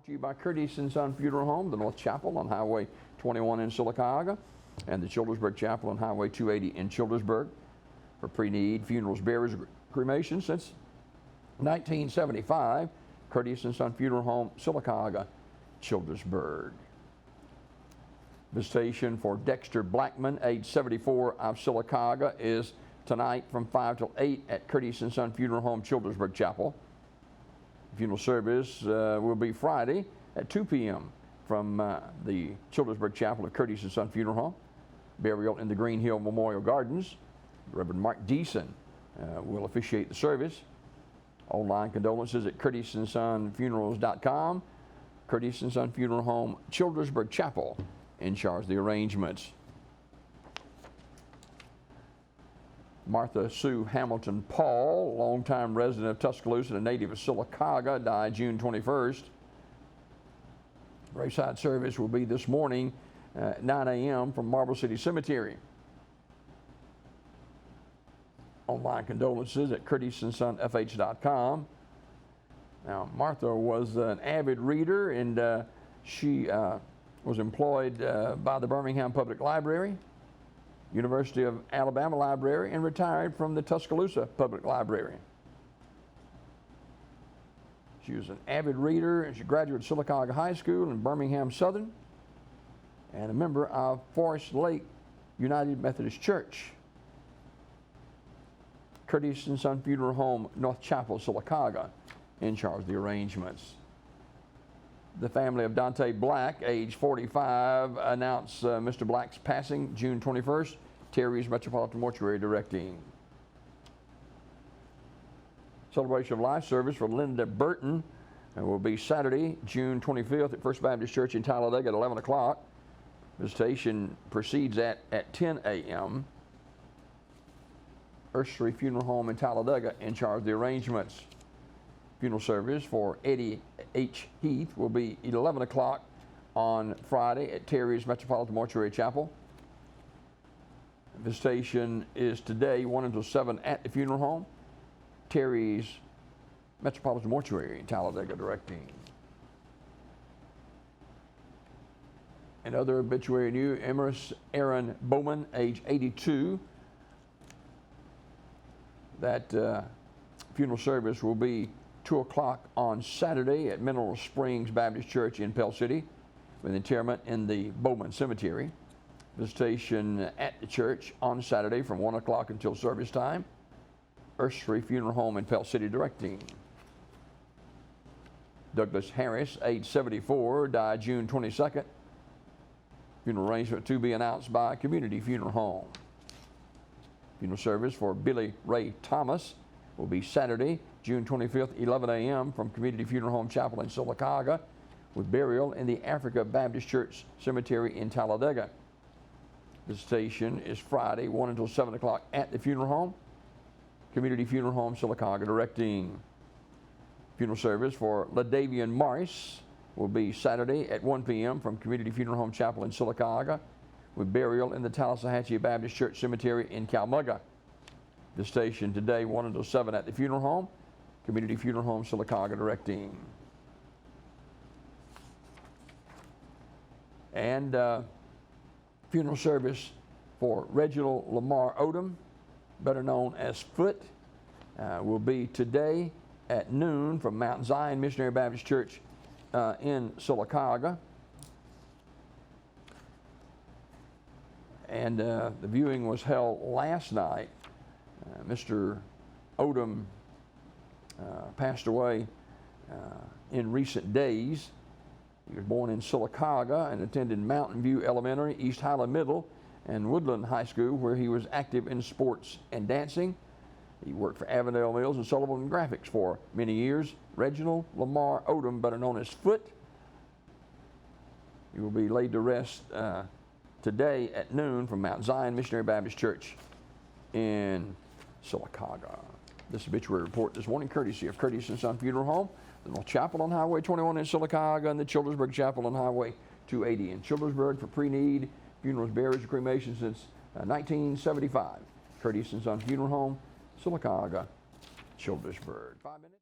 To you by Curtis & Son Funeral Home, the North Chapel on Highway 21 in Sylacauga, and the Childersburg Chapel on Highway 280 in Childersburg for pre-need funerals, burials, cremation since 1975. Curtis & Son Funeral Home, Sylacauga, Childersburg. Visitation for Dexter Blackman, age 74, of Sylacauga, is tonight from 5 till 8 at Curtis & Son Funeral Home, Childersburg Chapel. Funeral service will be Friday at 2 p.m. from the Childersburg Chapel of Curtis & Son Funeral Home. Burial in the Green Hill Memorial Gardens. Reverend Mark Deason will officiate the service. Online condolences at curtissonsonfunerals.com. Curtis & Son Funeral Home, Childersburg Chapel, in charge of the arrangements. Martha Sue Hamilton Paul, longtime resident of Tuscaloosa and a native of Sylacauga, died June 21st. Graveside service will be this morning at 9 a.m. from Marble City Cemetery. Online condolences at curtissonsonfh.com. Now, Martha was an avid reader, and she was employed by the Birmingham Public Library, University of Alabama Library, and retired from the Tuscaloosa Public Library. She was an avid reader, and she graduated Sylacauga High School and Birmingham Southern, and a member of Forest Lake United Methodist Church. Curtis & Son Funeral Home, North Chapel, Sylacauga, in charge of the arrangements. The family of Dante Black, age 45, announced Mr. Black's passing June 21st. Terry's Metropolitan Mortuary directing. Celebration of Life service for Linda Burton will be Saturday, June 25th at First Baptist Church in Talladega at 11 o'clock. Visitation proceeds at 10 a.m. Ursery Funeral Home in Talladega in charge of the arrangements. Funeral service for Eddie H. Heath will be 11 o'clock on Friday at Terry's Metropolitan Mortuary Chapel. Visitation is today 1 until 7 at the funeral home. Terry's Metropolitan Mortuary in Talladega directing. And other obituary news, Emerus Aaron Bowman, age 82. That funeral service will be 2 o'clock on Saturday at Mineral Springs Baptist Church in Pell City, with interment in the Bowman Cemetery. Visitation at the church on Saturday from 1 o'clock until service time. Ursery Funeral Home in Pell City directing. Douglas Harris, age 74, died June 22nd. Funeral arrangement to be announced by Community Funeral Home. Funeral service for Billy Ray Thomas will be Saturday, June 25th, 11 a.m. from Community Funeral Home Chapel in Sylacauga, with burial in the Africa Baptist Church Cemetery in Talladega. Visitation is Friday, 1 until 7 o'clock at the funeral home. Community Funeral Home, Sylacauga directing. Funeral service for LaDavian Morris will be Saturday at 1 p.m. from Community Funeral Home Chapel in Sylacauga, with burial in the Tallahatchie Baptist Church Cemetery in Calmugga. Visitation today, 1 until 7 at the funeral home. Community Funeral Home, Sylacauga directing. And funeral service for Reginald Lamar Odom, better known as Foot, will be today at noon from Mount Zion Missionary Baptist Church in Sylacauga. And the viewing was held last night. Mr. Odom passed away in recent days. He was born in Sylacauga and attended Mountain View Elementary, East Highland Middle, and Woodland High School, where he was active in sports and dancing. He worked for Avondale Mills and Sullivan Graphics for many years. Reginald Lamar Odom, better known as Foot. He will be laid to rest today at noon from Mount Zion Missionary Baptist Church in Sylacauga. This obituary report this morning, courtesy of Curtis & Son Funeral Home, the North Chapel on Highway 21 in Sylacauga, and the Childersburg Chapel on Highway 280 in Childersburg for pre-need funerals, burials, and cremation since 1975. Curtis & Son Funeral Home, Sylacauga, Childersburg. 5 minutes.